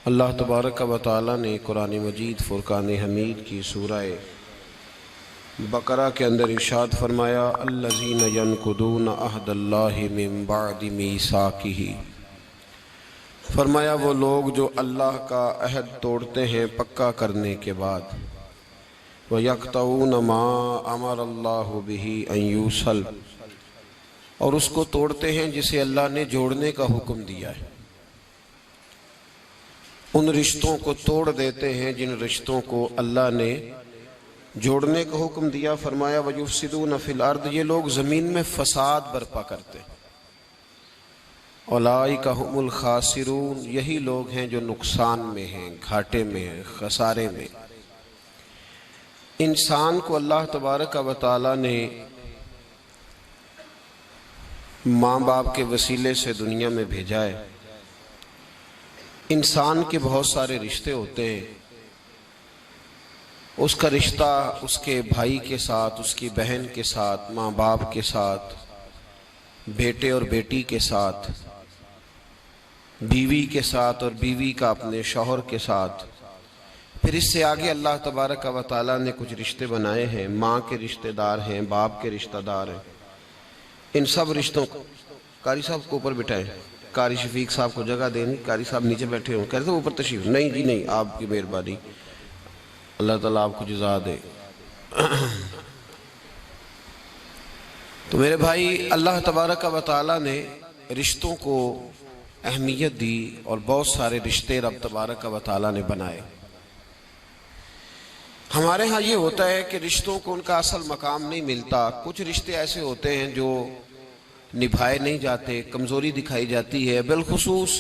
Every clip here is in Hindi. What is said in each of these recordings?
अल्लाह तबारक व तआला ने कुरान मजीद फ़ुरक़ान हमीद की सूरह बकरा के अंदर इरशाद फरमाया, अल्लज़ीन यनकुदून अहदल्लाहि मिन बअदि मीसाकिही। फरमाया वो लोग जो अल्लाह का अहद तोड़ते हैं पक्का करने के बाद, व यक़तऊन मा अमरल्लाहु बिही अन यूसल, और उसको तोड़ते हैं जिसे अल्लाह ने जोड़ने का हुक्म दिया है। उन रिश्तों को तोड़ देते हैं जिन रिश्तों को अल्लाह ने जोड़ने का हुक्म दिया। फरमाया वयुफ़सिदून फ़िल अर्द, ये लोग ज़मीन में फ़साद बर्पा करते हैं। उलाइका हुमुल खासिरून, यही लोग हैं जो नुकसान में हैं, घाटे में हैं, खसारे में। इंसान को अल्लाह तबारक व तआला ने माँ बाप के वसीले से दुनिया में भेजा है। इंसान के बहुत सारे रिश्ते होते हैं। उसका रिश्ता उसके भाई के साथ, उसकी बहन के साथ, माँ बाप के साथ, बेटे और बेटी के साथ, बीवी के साथ और बीवी का अपने शौहर के साथ। फिर इससे आगे अल्लाह तबारक व तआला ने कुछ रिश्ते बनाए हैं। माँ के रिश्तेदार हैं, बाप के रिश्तेदार हैं। इन सब रिश्तों को कारी साहब को ऊपर बिठाएं, कारी शफीक साहब को जगह देनी। कारी साहब नीचे बैठे हों, कह रहे थे ऊपर तशरीफ। नहीं जी नहीं, आपकी मेहरबानी, अल्लाह ताला आपको जज़ा दे। तो मेरे भाई, अल्लाह तबारक व तआला ने रिश्तों को अहमियत दी और बहुत सारे रिश्ते रब तबारक व तआला ने बनाए। हमारे यहाँ ये होता है कि रिश्तों को उनका असल मकाम नहीं मिलता। कुछ रिश्ते ऐसे होते हैं जो निभाए नहीं जाते, कमज़ोरी दिखाई जाती है। बिलखुसूस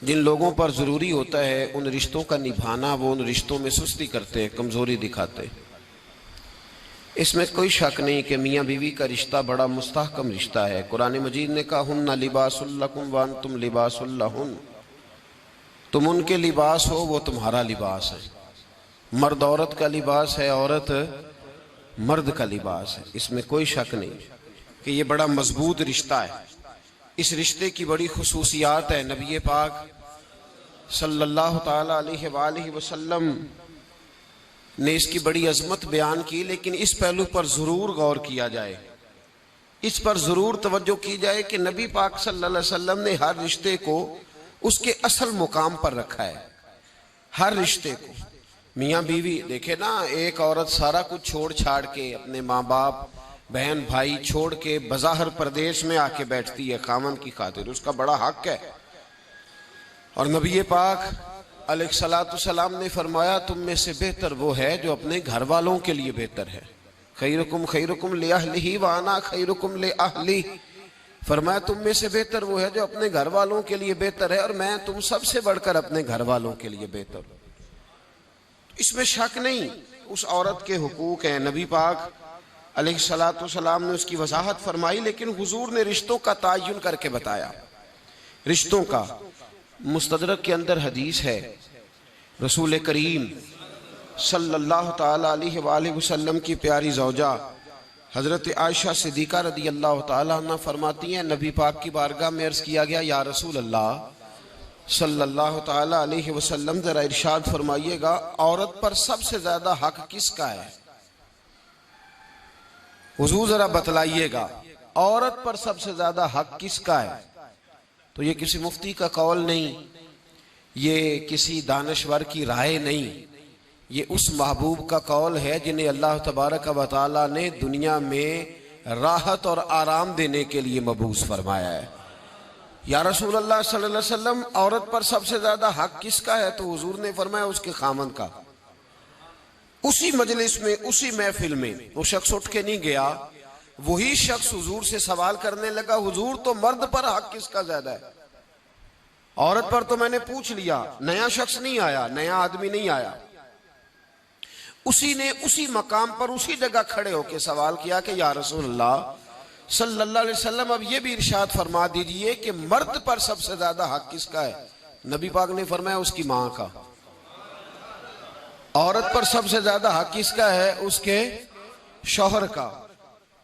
जिन लोगों पर ज़रूरी होता है उन रिश्तों का निभाना, वो उन रिश्तों में सुस्ती करते हैं, कमज़ोरी दिखाते। इसमें कोई शक नहीं कि मियाँ बीवी का रिश्ता बड़ा मुस्तहकम रिश्ता है। कुरान मजीद ने कहा, हुन्ना लिबासुल लकुम व अंतुम लिबासुल लहुन, तुम उनके लिबास हो, वो तुम्हारा लिबास है। मर्द औरत का लिबास है, औरत मर्द का लिबास है। इसमें कोई शक नहीं कि ये बड़ा मजबूत रिश्ता है। इस रिश्ते की बड़ी खुसूसियात है। नबी पाक सल्लल्लाहु ताला अलैहि वसल्लम ने इसकी बड़ी अजमत बयान की, लेकिन इस पहलू पर ज़रूर गौर किया जाए, इस पर ज़रूर तवज्जो की जाए कि नबी पाक सल्लल्लाहु अलैहि वसल्लम ने हर रिश्ते को उसके असल मुकाम पर रखा है। हर रिश्ते को, मियाँ बीवी देखे ना, एक औरत सारा कुछ छोड़ छाड़ के, अपने माँ बाप, बहन भाई छोड़ के बज़ाहर प्रदेश में आके बैठती है खामन की खातिर, उसका बड़ा हक है। और नबी पाक अलैहिस्सलाम ने फरमाया, तुम में से बेहतर वो है जो अपने घर वालों के लिए बेहतर है। खैरुकुम लिअहलिही व अना खैरुकुम लिअहली। फरमाया तुम में से बेहतर वो है जो अपने घर वालों के लिए बेहतर है, और मैं तुम सबसे बढ़कर अपने घर वालों के लिए बेहतर हूं। इसमें शक नहीं, उस औरत के हुकूक हैं। नबी पाक अलैहिस्सलाम ने उसकी वजाहत फरमाई, लेकिन हुजूर ने रिश्तों का तायुन करके बताया। रिश्तों का मुस्तदरक के अंदर हदीस है, रसूल करीम सल्लल्लाहु ताला अलैहि वसल्लम की प्यारी ज़ौजा हज़रत आयशा सिद्दीक़ा रदी अल्लाह ताला अन्हा फरमाती हैं, नबी पाक की बारगाह में अर्ज़ किया गया, या रसूल अल्लाह सल्लल्लाहु ताला अलैहि वसल्लम, ज़रा इरशाद फरमाइएगा, औरत पर सबसे ज़्यादा हक किसका है? हुजूर ज़रा बतलाइएगा, औरत पर सबसे ज़्यादा हक किसका है? तो ये किसी मुफ्ती का कौल नहीं, ये किसी दानश्वर की राय नहीं, ये उस महबूब का कौल है जिन्हें अल्लाह तबारक व तआला ने दुनिया में राहत और आराम देने के लिए मबूस फरमाया है। या रसूल अल्लाह सल्लल्लाहु अलैहि वसल्लम, औरत पर सबसे ज्यादा हक किसका है? तो हुजूर ने फरमाया उसके खामन का। उसी मजलिस में, उसी महफिल में वो शख्स उठ के नहीं गया, वही शख्स हुजूर से सवाल करने लगा, हुजूर तो मर्द पर हक किसका ज्यादा है? औरत पर तो मैंने पूछ लिया, नया शख्स नहीं आया, नया आदमी नहीं आया। उसी ने उसी मकाम पर, उसी जगह खड़े होकर सवाल किया कि या रसूल अल्लाह सल्लल्लाहु अलैहि वसल्लम, अब ये भी इरशाद फरमा दीजिए कि मर्द पर सबसे ज्यादा हक किसका है? नबी पाक ने फरमाया उसकी माँ का। औरत पर सबसे ज्यादा हक किसका है? उसके शौहर का।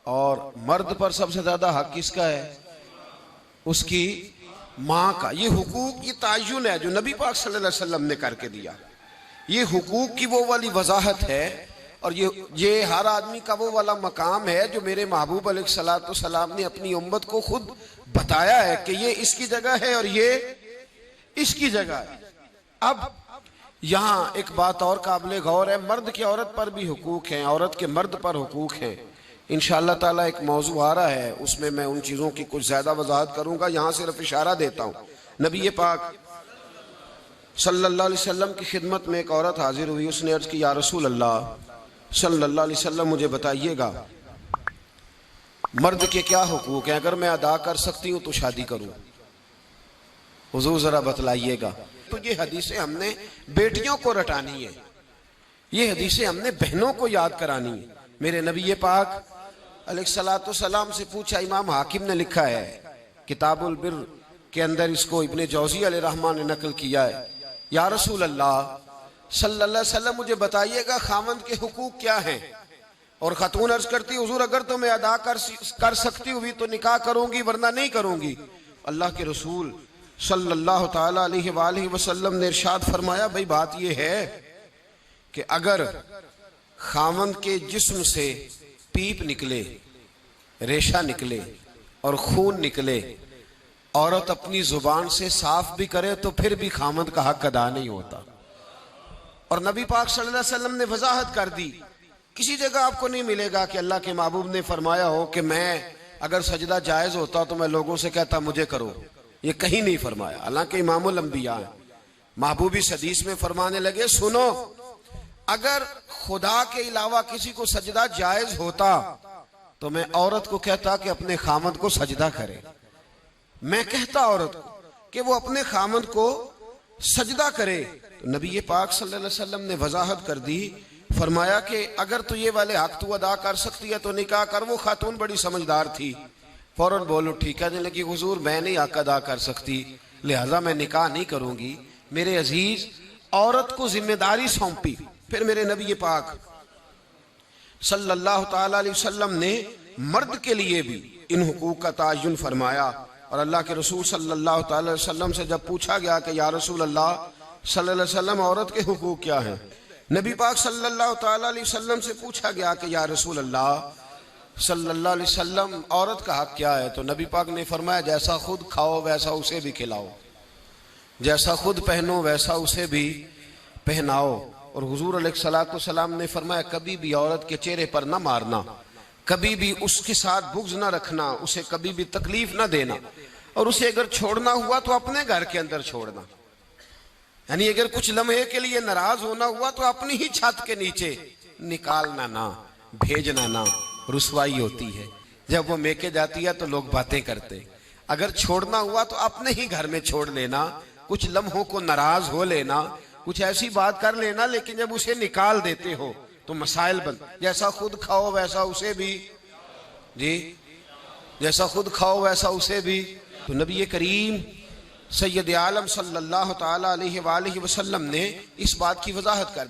और मर्द पर सबसे ज्यादा हक किसका है? उसकी माँ का ये हुकूक, ये तायुन है जो नबी पाक सल्लल्लाहु अलैहि वसल्लम ने करके दिया। ये हुकूक की वो वाली वजाहत है और ये हर आदमी का वो वाला मकाम है जो मेरे महबूब अलैहिस्सलातु वस्सलाम ने अपनी उम्मत को खुद बताया है कि ये इसकी जगह है और ये इसकी जगह है। अब यहाँ एक बात और काबिल गौर है, मर्द की औरत पर भी हुकूक हैं, औरत के मर्द पर हुकूक हैं। इंशाअल्लाह ताला एक मौजू आ रहा है, उसमें मैं उन चीज़ों की कुछ ज़्यादा वजाहत करूँगा। यहाँ सिर्फ इशारा देता हूँ। नबी पाक सल्लल्लाहु अलैहि वसल्लम की खिदमत में एक औरत हाजिर हुई। उसने अर्ज़ की, या रसूल अल्लाह सल्लल्लाहु अलैहि वसल्लम, मुझे बताइएगा मर्द के क्या हुकूक हैं, अगर मैं अदा कर सकती हूँ तो शादी करूँ, हुजूर ज़रा बतलाइएगा। तो ये हदीसें हमने बेटियों को रटानी है, ये हदीसें हमने बहनों को याद करानी है। मेरे नबी पाक अलैहिस्सलातु वस्सलाम से पूछा, इमाम हाकिम ने लिखा है किताबुल बिर के अंदर, इसको इब्ने जौज़ी अलैहिर्रहमान ने नकल किया है, या रसूल अल्लाह सल्लल्लाहु अलैहि वसल्लम, मुझे बताइएगा खामंद के हुकूक क्या हैं। और खातून अर्ज करती, हुजूर अगर तो मैं अदा कर सकती हुई तो निकाह करूंगी, वरना नहीं करूंगी। अल्लाह के रसूल सल्लल्लाहु ताला अलैहि वसल्लम ने इरशाद फरमाया, भाई बात यह है कि अगर खामंद के जिस्म से पीप निकले, रेशा निकले और खून निकले, औरत अपनी जुबान से साफ भी करे तो फिर भी खामंद का हक अदा नहीं होता। और नबी पाक सल्लल्लाहु अलैहि वसल्लम ने वजाहत कर दी, किसी जगह आपको नहीं मिलेगा कि अल्लाह के महबूब ने फरमाया हो कि मैं अगर सजदा जायज होता तो मैं लोगों से कहता मुझे करो, ये कहीं नहीं फरमाया। हालांकि इमामुल अंबिया महबूब इस हदीस में फरमाने लगे, सुनो, अगर खुदा के अलावा किसी को सजदा जायज होता तो मैं औरत को कहता कि अपने खामद को सजदा करे। मैं कहता औरत को कि वो अपने खामद को सजदा करे। तो नबी पाक सल्लल्लाहु अलैहि वसल्लम ने वजाहत कर दी, फरमाया कि अगर तो ये वाले हक तू अदा कर सकती है तो निकाह कर। वो खातून बड़ी समझदार थी, फौरन बोलो ठीक कहने लगी, हुजूर मैं नहीं हक अदा कर सकती, लिहाजा मैं निकाह नहीं करूंगी। मेरे अजीज, औरत को जिम्मेदारी सौंपी। फिर मेरे नबी पाक सल्लल्लाहु ताला अलैहि वसल्लम ने मर्द के लिए भी इन हुकूक का तायुन फरमाया। और अल्लाह के रसूल सल्लल्लाहु ताला अलैहि वसल्लम से जब पूछा गया कि या रसूल अल्लाह सल्लल्लाहु अलैहि वसल्लम, औरत के हुकूक क्या हैं, नबी पाक सल्लल्लाहु ताला अलैहि वसल्लम से पूछा गया कि या रसूल अल्लाह सल्लल्लाहु अलैहि वसल्लम, औरत का हक क्या है। तो नबी पाक ने फरमाया, जैसा खुद खाओ वैसा उसे भी खिलाओ, जैसा खुद पहनो वैसा उसे भी पहनाओ। और हुजूर अलैहिस्सलातु वस्सलाम ने फरमाया, कभी भी औरत के चेहरे पर ना मारना, कभी भी उसके साथ बुग़्ज़ ना रखना, उसे कभी भी तकलीफ ना देना, और उसे अगर छोड़ना हुआ तो अपने घर के अंदर छोड़ना। यानी अगर कुछ लम्हे के लिए नाराज होना हुआ तो अपनी ही छत के नीचे, निकालना ना, भेजना ना, रुसवाई होती है। जब वो मेके जाती है तो लोग बातें करते। अगर छोड़ना हुआ तो अपने ही घर में छोड़ लेना, कुछ लम्हों को नाराज हो लेना, कुछ ऐसी बात कर लेना, लेकिन जब उसे निकाल देते हो तो मसाइल बन। जैसा खुद खाओ वैसा उसे भी, जी जैसा खुद खाओ वैसा उसे भी। तो नबी करीम सैयद आलम सल्लल्लाहु ताला अलैहि वसल्लम ने इस बात की वजाहत कर